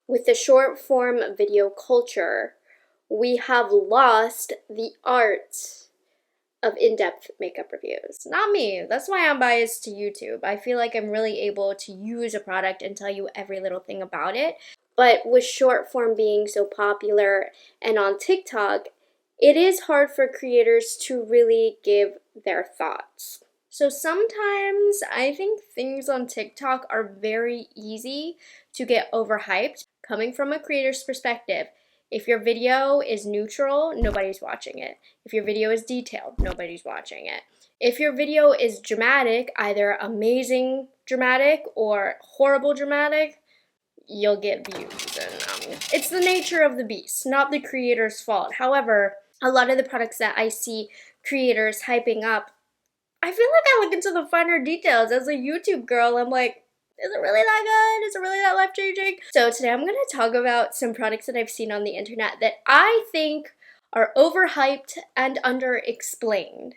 with the short form video culture, we have lost the art of in-depth makeup reviews. Not me. That's why I'm biased to YouTube. I feel like I'm really able to use a product and tell you every little thing about it. But with short form being so popular and on TikTok, it is hard for creators to really give their thoughts. So sometimes I think things on TikTok are very easy to get overhyped. Coming from a creator's perspective, if your video is neutral, nobody's watching it. If your video is detailed, nobody's watching it. If your video is dramatic, either amazing dramatic or horrible dramatic, you'll get views. And it's the nature of the beast, not the creator's fault. However, a lot of the products that I see creators hyping up, I feel like I look into the finer details. As a YouTube girl, I'm like, is it really that good? Is it really that life-changing? So today I'm going to talk about some products that I've seen on the internet that I think are overhyped and underexplained.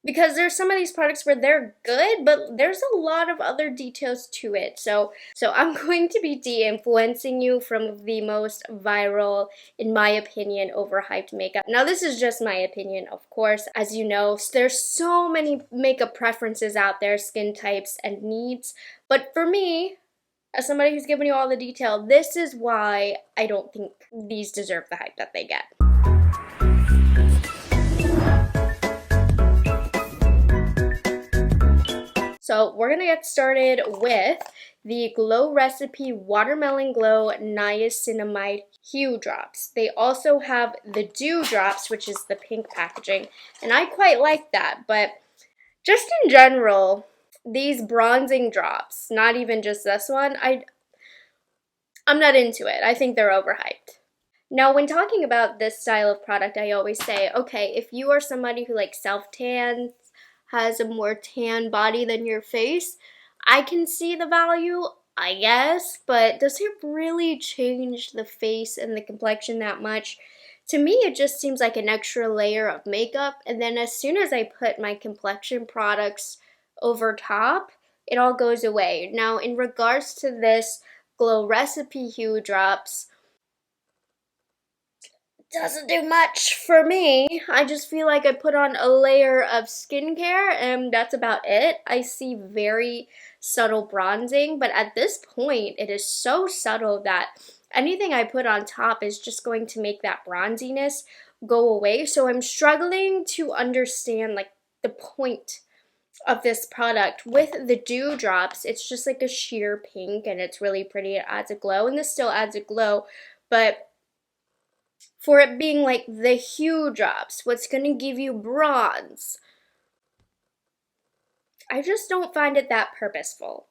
Because there's some of these products where they're good, but there's a lot of other details to it. So I'm going to be de-influencing you from the most viral, in my opinion, overhyped makeup. Now this is just my opinion, of course. As you know, there's so many makeup preferences out there, skin types and needs. But for me, as somebody who's giving you all the detail, this is why I don't think these deserve the hype that they get. So we're going to get started with the Glow Recipe Watermelon Glow Niacinamide Hue Drops. They also have the Dew Drops, which is the pink packaging, and I quite like that. But just in general, these bronzing drops, not even just this one, I'm not into it. I think they're overhyped. Now, when talking about this style of product, I always say, okay, if you are somebody who like self-tans, has a more tan body than your face, I can see the value, I guess, but does it really change the face and the complexion that much? To me, it just seems like an extra layer of makeup, and then as soon as I put my complexion products over top, it all goes away. Now, in regards to this Glow Recipe Hue Drops, doesn't do much for me. I just feel like I put on a layer of skincare and that's about it. I see very subtle bronzing, but at this point it is so subtle that anything I put on top is just going to make that bronziness go away. So I'm struggling to understand like the point of this product. With the Dew Drops, it's just like a sheer pink and it's really pretty. It adds a glow, and this still adds a glow, but for it being like the Hue Drops, what's going to give you bronze, I just don't find it that purposeful.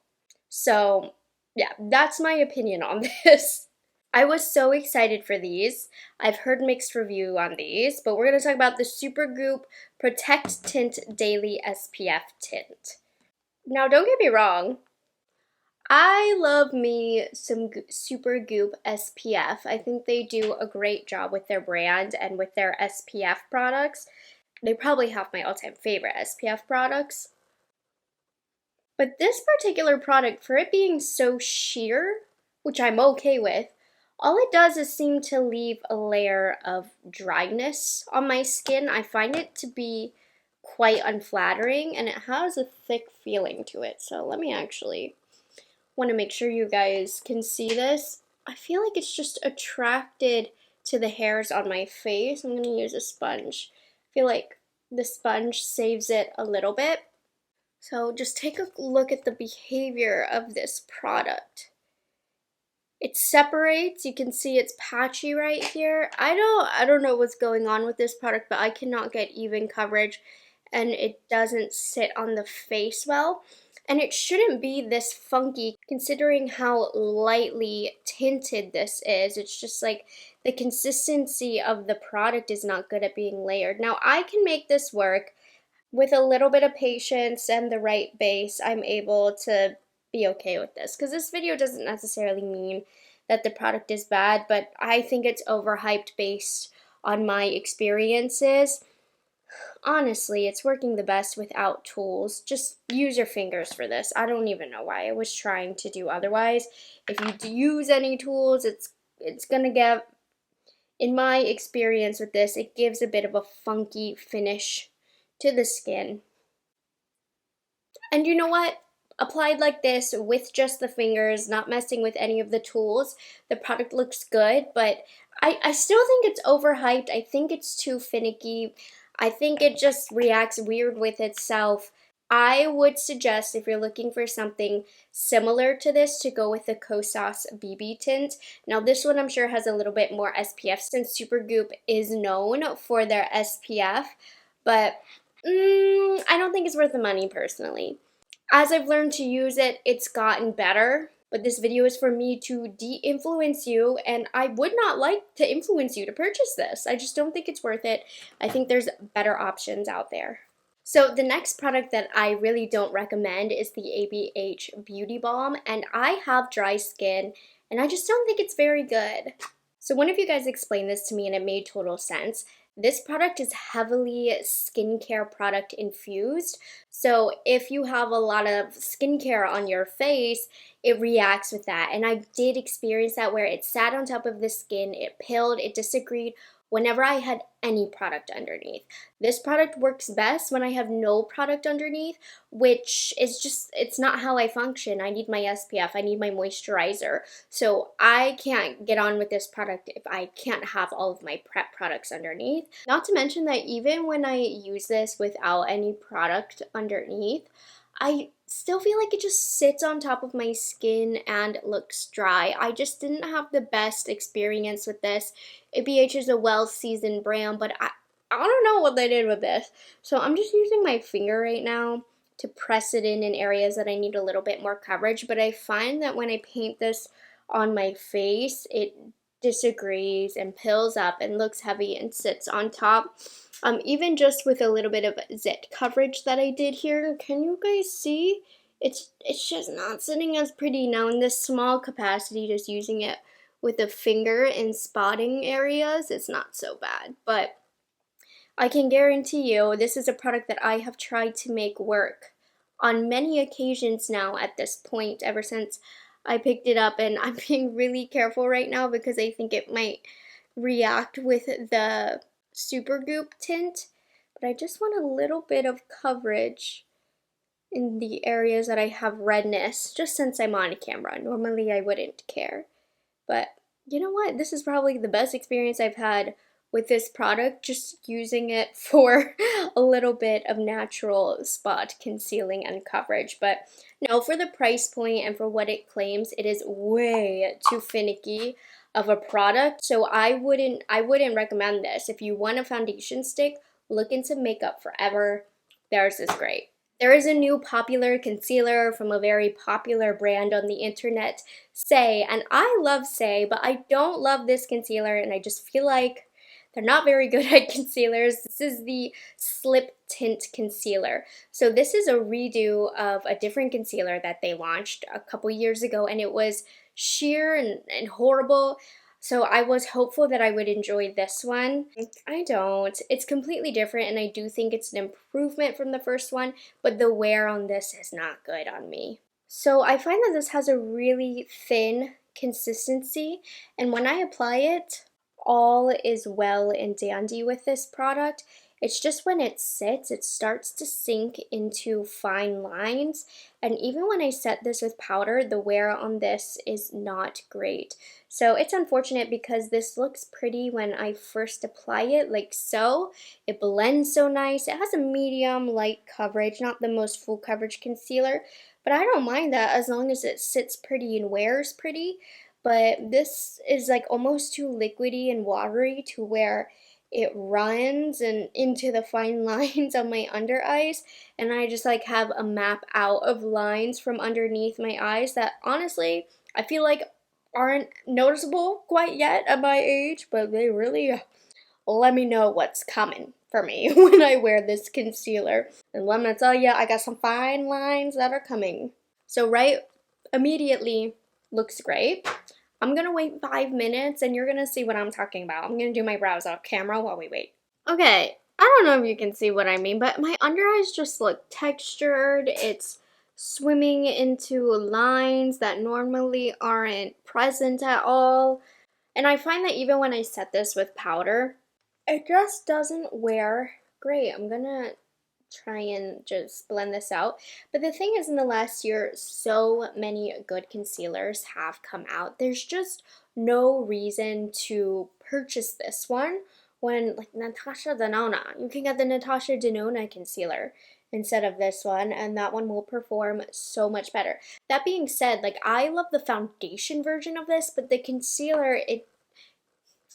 So yeah, that's my opinion on this. I was so excited for these. I've heard mixed review on these, but we're going to talk about the Super Goop Protect Tint Daily SPF Tint. Now don't get me wrong, I love me some Super Goop SPF. I think they do a great job with their brand and with their SPF products. They probably have my all-time favorite SPF products. But this particular product, for it being so sheer, which I'm okay with, all it does is seem to leave a layer of dryness on my skin. I find it to be quite unflattering, and it has a thick feeling to it. So let me actually want to make sure you guys can see this. I feel like it's just attracted to the hairs on my face. I'm going to use a sponge. I feel like the sponge saves it a little bit. So just take a look at the behavior of this product. It separates. You can see it's patchy right here. I don't know what's going on with this product, but I cannot get even coverage, and it doesn't sit on the face well. And it shouldn't be this funky considering how lightly tinted this is. It's just like the consistency of the product is not good at being layered. Now I can make this work with a little bit of patience and the right base. I'm able to be okay with this because this video doesn't necessarily mean that the product is bad, but I think it's overhyped based on my experiences. Honestly, it's working the best without tools. Just use your fingers for this. I don't even know why I was trying to do otherwise. If you use any tools, it's it's gonna give, in my experience with this, it gives a bit of a funky finish to the skin. And you know what? Applied like this with just the fingers, not messing with any of the tools, the product looks good, but I still think it's overhyped. I think it's too finicky. I think it just reacts weird with itself. I would suggest, if you're looking for something similar to this, to go with the Kosas BB tint. Now this one I'm sure has a little bit more SPF since Supergoop is known for their SPF, but I don't think it's worth the money personally. As I've learned to use it, it's gotten better. But this video is for me to de-influence you, and I would not like to influence you to purchase this. I just don't think it's worth it. I think there's better options out there. So the next product that I really don't recommend is the ABH Beauty Balm, and I have dry skin, and I just don't think it's very good. So one of you guys explained this to me and it made total sense. This product is heavily skincare product infused. So if you have a lot of skincare on your face, it reacts with that. And I did experience that where it sat on top of the skin, it pilled, it disagreed whenever I had any product underneath. This product works best when I have no product underneath, which is just, it's not how I function. I need my SPF, I need my moisturizer. So I can't get on with this product if I can't have all of my prep products underneath. Not to mention that even when I use this without any product underneath, I still feel like it just sits on top of my skin and looks dry. I just didn't have the best experience with this. ABH is a well-seasoned brand, but I don't know what they did with this. So I'm just using my finger right now to press it in areas that I need a little bit more coverage. But I find that when I paint this on my face, it disagrees and pills up and looks heavy and sits on top. Even just with a little bit of zit coverage that I did here, can you guys see? It's just not sitting as pretty now in this small capacity, just using it with a finger in spotting areas. It's not so bad, but I can guarantee you this is a product that I have tried to make work on many occasions now at this point, ever since I picked it up, and I'm being really careful right now because I think it might react with the Supergoop tint, but I just want a little bit of coverage in the areas that I have redness, just since I'm on camera. Normally I wouldn't care, but you know what? This is probably the best experience I've had with this product, just using it for a little bit of natural spot concealing and coverage. But no, for the price point and for what it claims, it is way too finicky of a product. So I wouldn't recommend this. If you want a foundation stick, look into Makeup Forever. Theirs is great. There is a new popular concealer from a very popular brand on the internet, Say, and I love Say, but I don't love this concealer, and I just feel like they're not very good at concealers. This is the Slip Tint Concealer. So this is a redo of a different concealer that they launched a couple years ago, and it was sheer and horrible. So I was hopeful that I would enjoy this one. I don't. It's completely different, and I do think it's an improvement from the first one, but the wear on this is not good on me. So I find that this has a really thin consistency, and when I apply it, all is well and dandy with this product. It's just when it sits, it starts to sink into fine lines, and even when I set this with powder, the wear on this is not great. So it's unfortunate because this looks pretty when I first apply it, like so. It blends so nice. It has a medium light coverage, not the most full coverage concealer, but I don't mind that as long as it sits pretty and wears pretty. But this is like almost too liquidy and watery to where it runs and into the fine lines on my under eyes, and I just like have a map out of lines from underneath my eyes that honestly I feel like aren't noticeable quite yet at my age, but they really let me know what's coming for me when I wear this concealer. And let me tell you, I got some fine lines that are coming. So right immediately looks great. I'm gonna wait 5 minutes and you're gonna see what I'm talking about. I'm gonna do my brows off camera while we wait. Okay, I don't know if you can see what I mean, but my under eyes just look textured. It's swimming into lines that normally aren't present at all. And I find that even when I set this with powder, it just doesn't wear great. I'm gonna try and just blend this out. But the thing is, in the last year, so many good concealers have come out. There's just no reason to purchase this one when, like, Natasha Denona, you can get the Natasha Denona concealer instead of this one, and that one will perform so much better. That being said, like, I love the foundation version of this, but the concealer,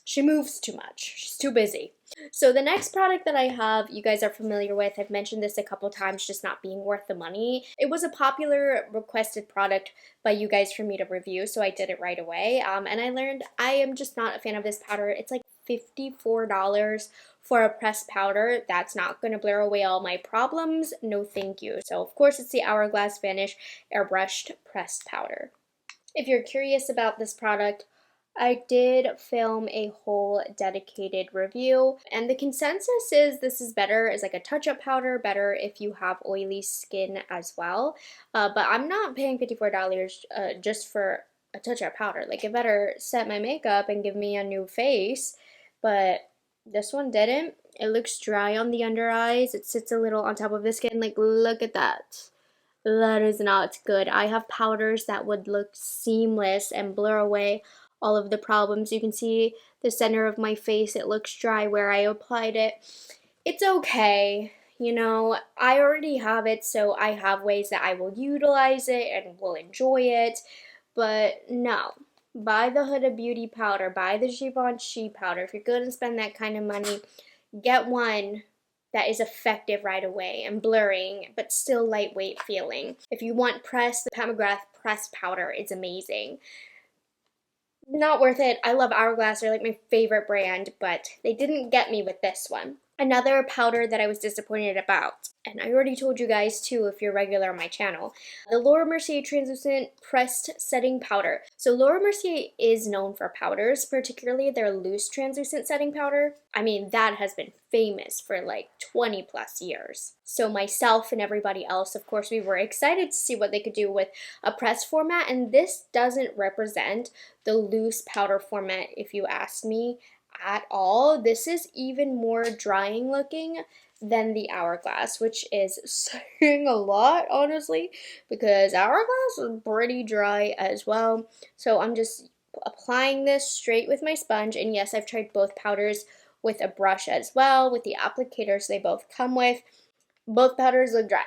she moves too much. She's too busy. So the next product that I have, you guys are familiar with. I've mentioned this a couple times, just not being worth the money. It was a popular requested product by you guys for me to review, so I did it right away. And I learned I am just not a fan of this powder. It's like $54 for a pressed powder. That's not going to blur away all my problems. No thank you. So of course it's the Hourglass Vanish Airbrushed Pressed Powder. If you're curious about this product, I did film a whole dedicated review, and the consensus is this is better as like a touch-up powder, better if you have oily skin as well. But I'm not paying $54 just for a touch-up powder. Like, it better set my makeup and give me a new face, but this one didn't. It looks dry on the under eyes. It sits a little on top of the skin. Like, look at that. That is not good. I have powders that would look seamless and blur away all of the problems. You can see the center of my face, it looks dry where I applied it. It's okay, you know, I already have it, so I have ways that I will utilize it and will enjoy it, but no. Buy the Huda Beauty powder, buy the Givenchy powder. If you're going to spend that kind of money, get one that is effective right away and blurring, but still lightweight feeling. If you want pressed, the Pat McGrath pressed powder is amazing. Not worth it. I love Hourglass. They're like my favorite brand, but they didn't get me with this one. Another powder that I was disappointed about, and I already told you guys too if you're regular on my channel, the Laura Mercier Translucent Pressed Setting Powder. So Laura Mercier is known for powders, particularly their loose translucent setting powder. I mean, that has been famous for like 20 plus years. So myself and everybody else, of course, we were excited to see what they could do with a pressed format, and this doesn't represent the loose powder format, if you ask me, at all. This is even more drying looking than the Hourglass, which is saying a lot, honestly, because Hourglass is pretty dry as well. So I'm just applying this straight with my sponge, and yes, I've tried both powders with a brush as well, with the applicators they both come with. Both powders look dry,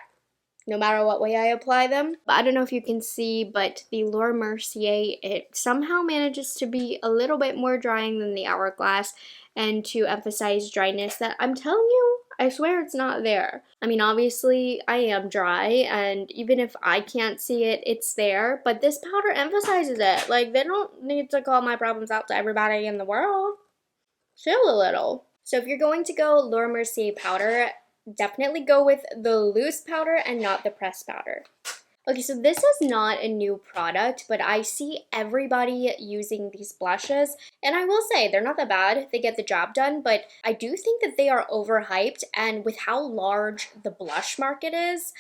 no matter what way I apply them. But I don't know if you can see, but the Laura Mercier, it somehow manages to be a little bit more drying than the Hourglass, and to emphasize dryness that I'm telling you, I swear it's not there. I mean, obviously I am dry, and even if I can't see it, it's there, but this powder emphasizes it. Like, they don't need to call my problems out to everybody in the world. Chill a little. So if you're going to go Laura Mercier powder, definitely go with the loose powder and not the pressed powder. Okay, so this is not a new product, but I see everybody using these blushes, and I will say they're not that bad. They get the job done, but I do think that they are overhyped, and with how large the blush market is,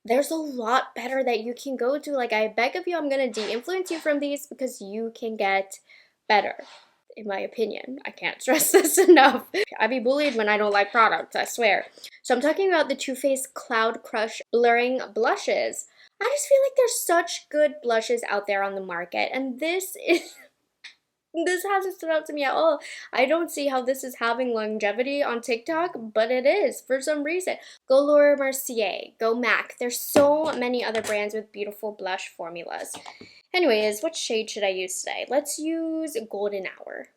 there's a lot better that you can go to. Like, I beg of you, I'm gonna de-influence you from these because you can get better. In my opinion. I can't stress this enough. I be bullied when I don't like products, I swear. So I'm talking about the Too Faced Cloud Crush Blurring Blushes. I just feel like there's such good blushes out there on the market, and this hasn't stood out to me at all. I don't see how this is having longevity on TikTok, but it is for some reason. Go Laura Mercier, go MAC. There's so many other brands with beautiful blush formulas. Anyways, what shade should I use today? Let's use Golden Hour.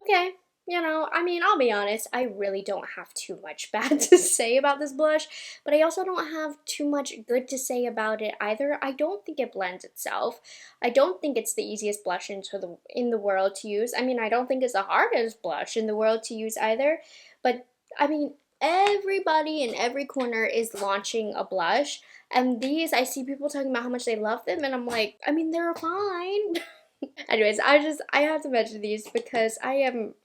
Okay, you know, I mean, I'll be honest, I really don't have too much bad to say about this blush, but I also don't have too much good to say about it either. I don't think it blends itself. I don't think it's the easiest blush in the world to use. I mean, I don't think it's the hardest blush in the world to use either, but I mean, everybody in every corner is launching a blush, and these, I see people talking about how much they love them, and I'm like, I mean, they're fine. Anyways, I have to mention these because I am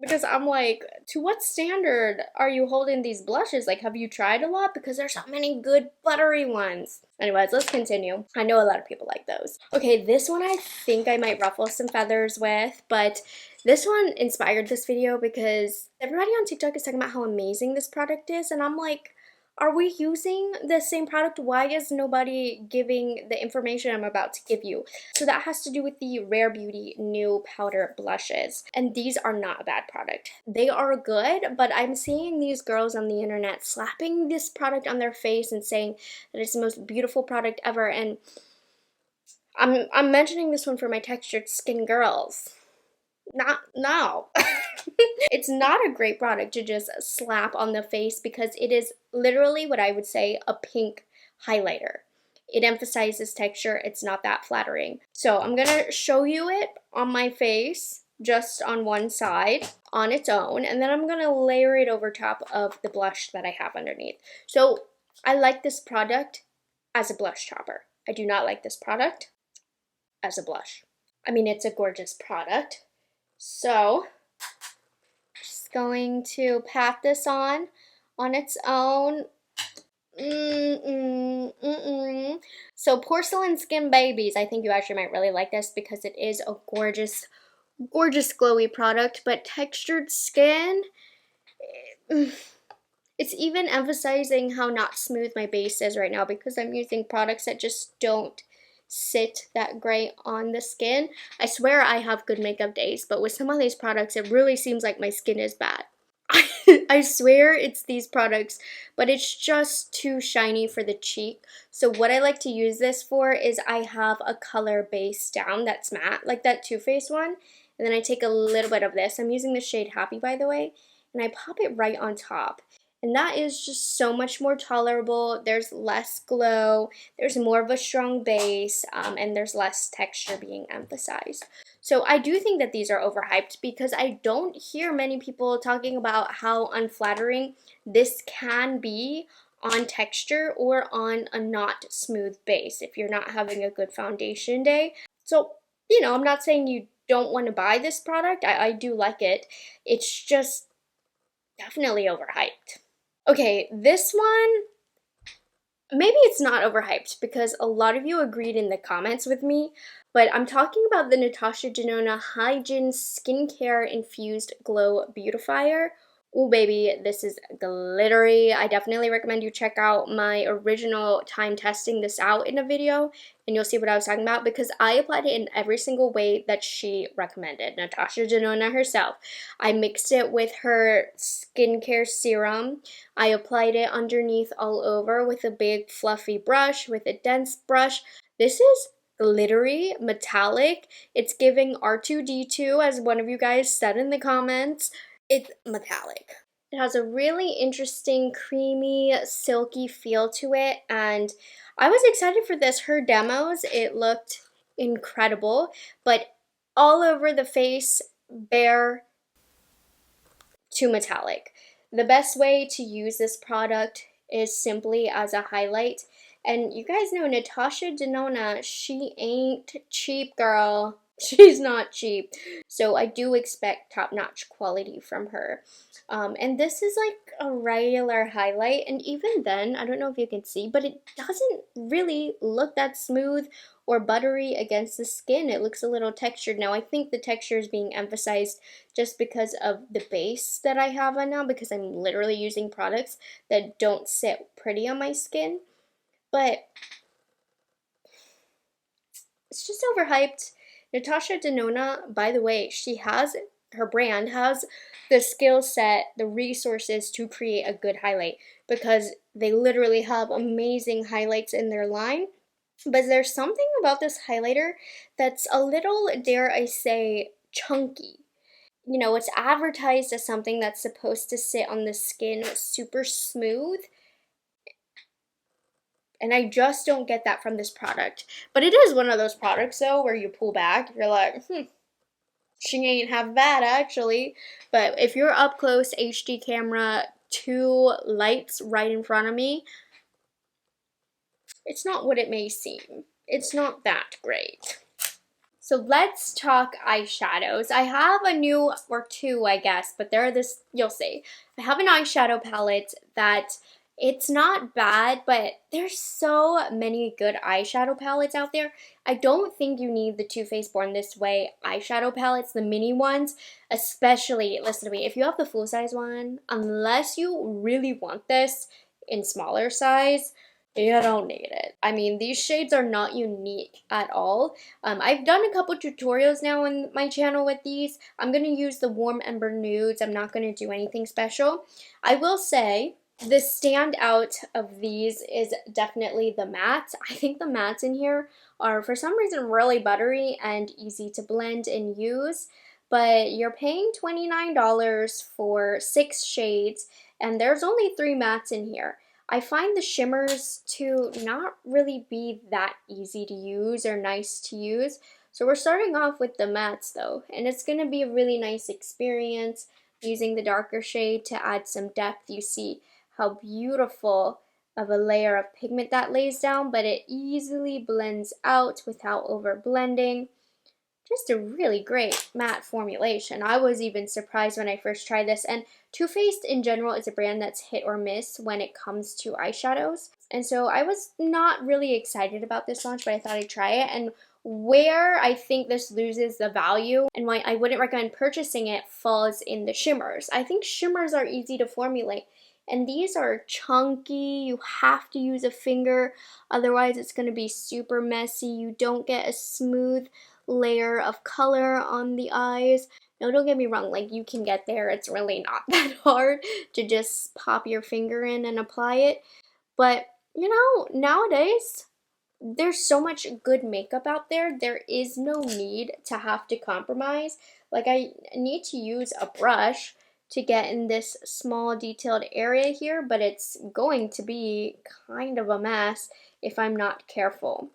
Because I'm like, to what standard are you holding these blushes? Like, have you tried a lot? Because there's so many good buttery ones. Anyways, let's continue. I know a lot of people like those. Okay, this one I think I might ruffle some feathers with, but this one inspired this video because everybody on TikTok is talking about how amazing this product is, and I'm like, are we using the same product? Why is nobody giving the information I'm about to give you? So that has to do with the Rare Beauty new powder blushes. And these are not a bad product. They are good, but I'm seeing these girls on the internet slapping this product on their face and saying that it's the most beautiful product ever. And I'm mentioning this one for my textured skin girls. No. It's not a great product to just slap on the face because it is literally what I would say a pink highlighter. It emphasizes texture. It's not that flattering. So I'm gonna show you it on my face, just on one side, on its own, and then I'm gonna layer it over top of the blush that I have underneath. So I like this product as a blush topper. I do not like this product as a blush. I mean, it's a gorgeous product. So just going to pat this on its own. So porcelain skin babies, I think you actually might really like this because it is a gorgeous, gorgeous glowy product, but textured skin, it's even emphasizing how not smooth my base is right now because I'm using products that just don't sit that great on the skin. I swear I have good makeup days, but with some of these products, it really seems like my skin is bad. I swear it's these products, but it's just too shiny for the cheek. So what I like to use this for is I have a color base down that's matte, like that Too Faced one, and then I take a little bit of this. I'm using the shade Happy, by the way, and I pop it right on top. And that is just so much more tolerable. There's less glow, there's more of a strong base, and there's less texture being emphasized. So I do think that these are overhyped because I don't hear many people talking about how unflattering this can be on texture or on a not smooth base if you're not having a good foundation day. So, you know, I'm not saying you don't want to buy this product. I do like it. It's just definitely overhyped. Okay, this one, maybe it's not overhyped because a lot of you agreed in the comments with me, but I'm talking about the Natasha Denona Hygiene Skincare Infused Glow Beautifier. Ooh, baby, this is glittery. I definitely recommend you check out my original time testing this out in a video, and you'll see what I was talking about because I applied it in every single way that she recommended, Natasha Denona herself. I mixed it with her skincare serum. I applied it underneath all over with a big fluffy brush, with a dense brush. This is glittery, metallic. It's giving R2-D2, as one of you guys said in the comments. It's metallic. It has a really interesting, creamy, silky feel to it, and I was excited for this. Her demos, it looked incredible, but all over the face, bare to metallic. The best way to use this product is simply as a highlight. And you guys know Natasha Denona, she ain't cheap, girl. She's not cheap. So I do expect top-notch quality from her. And this is like a regular highlight, and even then, I don't know if you can see, but it doesn't really look that smooth or buttery against the skin. It looks a little textured. Now, I think the texture is being emphasized just because of the base that I have on now, because I'm literally using products that don't sit pretty on my skin. But it's just overhyped. Natasha Denona, by the way, her brand has the skill set, the resources to create a good highlight because they literally have amazing highlights in their line. But there's something about this highlighter that's a little, dare I say, chunky. You know, it's advertised as something that's supposed to sit on the skin super smooth, and I just don't get that from this product. But it is one of those products, though, where you pull back, you're like, she ain't half bad, actually. But if you're up close, HD camera, 2 lights right in front of me, it's not what it may seem. It's not that great. So let's talk eyeshadows. I have a new, or two I guess, but they're this, you'll see. I have an eyeshadow palette that it's not bad, but there's so many good eyeshadow palettes out there. I don't think you need the Too Faced Born This Way eyeshadow palettes, the mini ones, especially, listen to me, if you have the full size one, unless you really want this in smaller size, you don't need it. I mean, these shades are not unique at all. I've done a couple tutorials now on my channel with these. I'm going to use the Warm Ember Nudes. I'm not going to do anything special. I will say the standout of these is definitely the mattes. I think the mattes in here are for some reason really buttery and easy to blend and use. But you're paying $29 for 6 shades and there's only 3 mattes in here. I find the shimmers to not really be that easy to use or nice to use. So we're starting off with the mattes though, and it's going to be a really nice experience using the darker shade to add some depth. You see how beautiful of a layer of pigment that lays down, but it easily blends out without over blending. Just a really great matte formulation. I was even surprised when I first tried this. And Too Faced in general is a brand that's hit or miss when it comes to eyeshadows. And so I was not really excited about this launch, but I thought I'd try it. And where I think this loses the value and why I wouldn't recommend purchasing it falls in the shimmers. I think shimmers are easy to formulate. And these are chunky, you have to use a finger, otherwise it's going to be super messy. You don't get a smooth layer of color on the eyes. Now don't get me wrong, like you can get there, it's really not that hard to just pop your finger in and apply it. But you know, nowadays, there's so much good makeup out there, there is no need to have to compromise. Like I need to use a brush to get in this small detailed area here, but it's going to be kind of a mess if I'm not careful.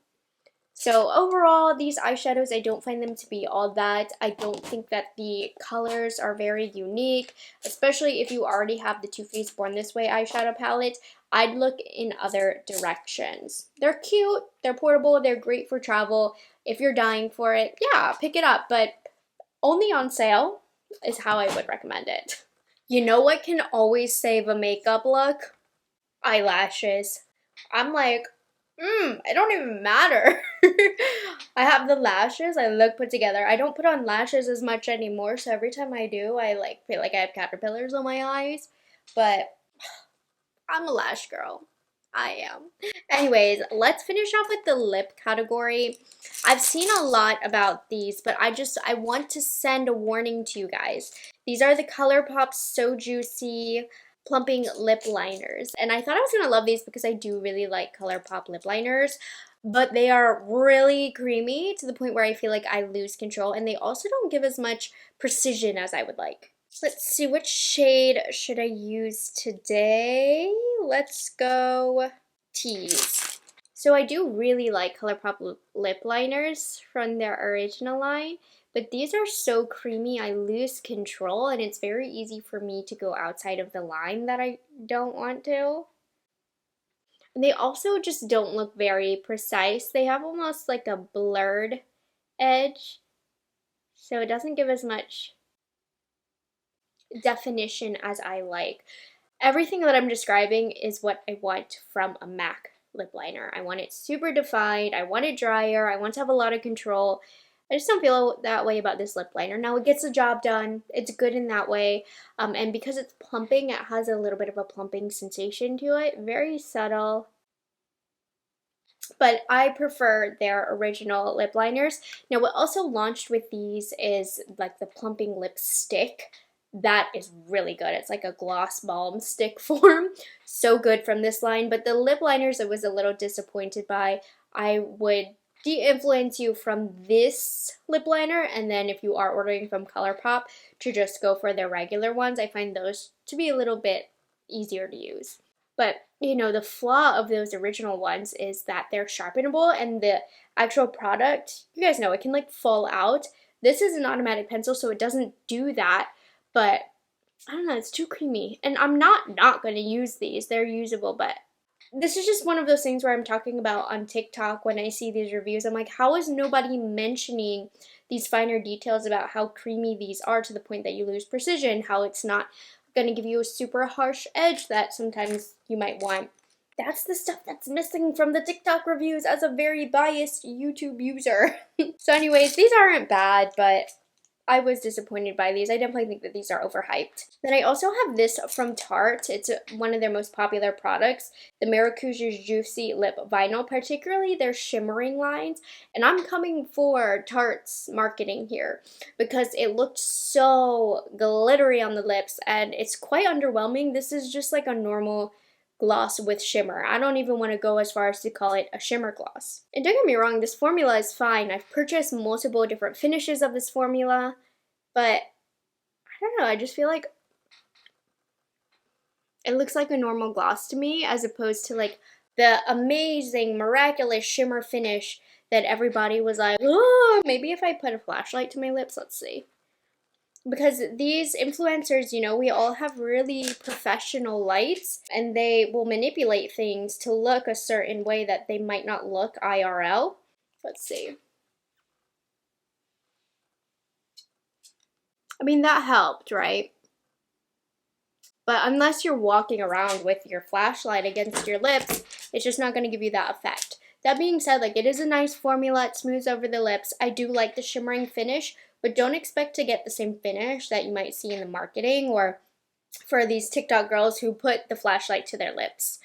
So overall, these eyeshadows, I don't find them to be all that. I don't think that the colors are very unique, especially if you already have the Too Faced Born This Way eyeshadow palette. I'd look in other directions. They're cute, they're portable, they're great for travel. If you're dying for it, yeah, pick it up, but only on sale is how I would recommend it. You know what can always save a makeup look? Eyelashes. I'm like, it don't even matter. I have the lashes, I look put together. I don't put on lashes as much anymore, so every time I do, I like feel like I have caterpillars on my eyes. But I'm a lash girl. I am. Anyways, let's finish off with the lip category. I've seen a lot about these, but I want to send a warning to you guys. These are the Colourpop So Juicy Plumping Lip Liners. And I thought I was going to love these because I do really like Colourpop lip liners, but they are really creamy to the point where I feel like I lose control, and they also don't give as much precision as I would like. Let's see, which shade should I use today? Let's go Tease. So I do really like Colourpop lip liners from their original line, but these are so creamy I lose control, and it's very easy for me to go outside of the line that I don't want to. And they also just don't look very precise. They have almost like a blurred edge, so it doesn't give as much definition as I like. Everything that I'm describing is what I want from a MAC lip liner. I want it super defined, I want it drier, I want to have a lot of control. I just don't feel that way about this lip liner. Now it gets the job done, it's good in that way, and because it's plumping, it has a little bit of a plumping sensation to it, very subtle. But I prefer their original lip liners. Now what also launched with these is like the plumping lipstick. That is really good. It's like a gloss balm stick form. So good from this line. But the lip liners I was a little disappointed by. I would de-influence you from this lip liner, and then if you are ordering from Colourpop, to just go for their regular ones. I find those to be a little bit easier to use. But, you know, the flaw of those original ones is that they're sharpenable, and the actual product, you guys know, it can like fall out. This is an automatic pencil, so it doesn't do that. But I don't know, it's too creamy. And I'm not going to use these. They're usable, but this is just one of those things where I'm talking about on TikTok when I see these reviews. I'm like, how is nobody mentioning these finer details about how creamy these are to the point that you lose precision, how it's not going to give you a super harsh edge that sometimes you might want. That's the stuff that's missing from the TikTok reviews as a very biased YouTube user. So anyways, these aren't bad, but I was disappointed by these. I definitely think that these are overhyped. Then I also have this from Tarte. It's one of their most popular products, the Maracuja Juicy Lip Vinyl, particularly their shimmering lines. And I'm coming for Tarte's marketing here because it looked so glittery on the lips and it's quite underwhelming. This is just like a normal gloss with shimmer. I don't even want to go as far as to call it a shimmer gloss. And don't get me wrong, this formula is fine. I've purchased multiple different finishes of this formula, but I don't know, I just feel like it looks like a normal gloss to me as opposed to like the amazing, miraculous shimmer finish that everybody was like, oh, maybe if I put a flashlight to my lips, let's see. Because these influencers, you know, we all have really professional lights and they will manipulate things to look a certain way that they might not look IRL. Let's see. I mean, that helped, right? But unless you're walking around with your flashlight against your lips, it's just not going to give you that effect. That being said, like, it is a nice formula. It smooths over the lips. I do like the shimmering finish, but don't expect to get the same finish that you might see in the marketing or for these TikTok girls who put the flashlight to their lips.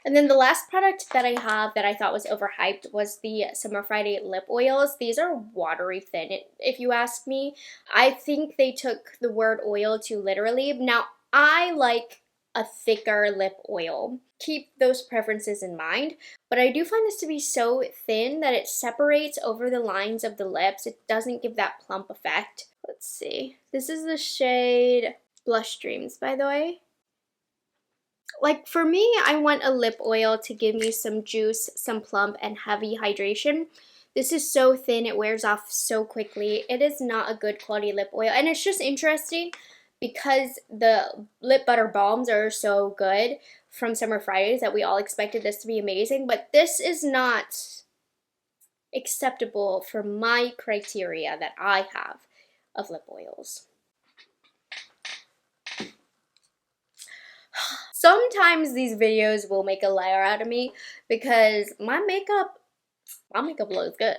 And then the last product that I have that I thought was overhyped was the Summer Friday lip oils. These are watery thin, if you ask me. I think they took the word oil too literally. Now, I like a thicker lip oil. Keep those preferences in mind, but I do find this to be so thin that it separates over the lines of the lips. It doesn't give that plump effect. Let's see. This is the shade Blush Dreams, by the way. Like, for me, I want a lip oil to give me some juice, some plump, and heavy hydration. This is so thin, it wears off so quickly. It is not a good quality lip oil, and it's just interesting because the lip butter balms are so good from Summer Fridays that we all expected this to be amazing, but this is not acceptable for my criteria that I have of lip oils. Sometimes these videos will make a liar out of me because my makeup looks good.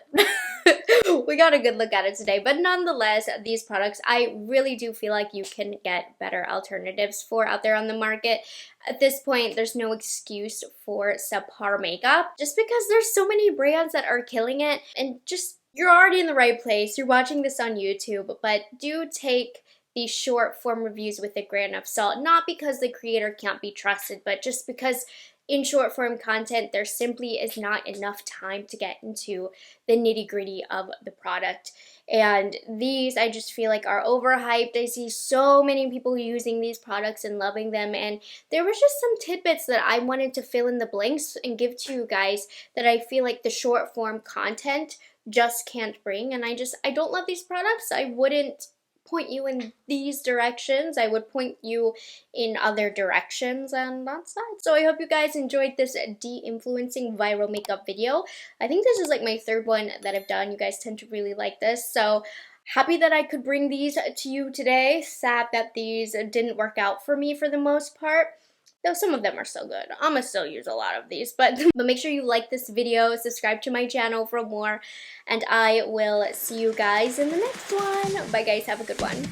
We got a good look at it today, but nonetheless, these products, I really do feel like you can get better alternatives for out there on the market. At this point, there's no excuse for subpar makeup just because there's so many brands that are killing it, and just, you're already in the right place. You're watching this on YouTube, but do take these short form reviews with a grain of salt, not because the creator can't be trusted, but just because in short form content, there simply is not enough time to get into the nitty gritty of the product. And these, I just feel like, are overhyped. I see so many people using these products and loving them. And there was just some tidbits that I wanted to fill in the blanks and give to you guys that I feel like the short form content just can't bring. And I don't love these products. I wouldn't point you in these directions. I would point you in other directions, and that's that. So I hope you guys enjoyed this de-influencing viral makeup video. I think this is like my third one that I've done. You guys tend to really like this, so happy that I could bring these to you today. Sad that these didn't work out for me for the most part, though some of them are still good. I'm gonna still use a lot of these, but make sure you like this video, subscribe to my channel for more, and I will see you guys in the next one. Bye guys, have a good one.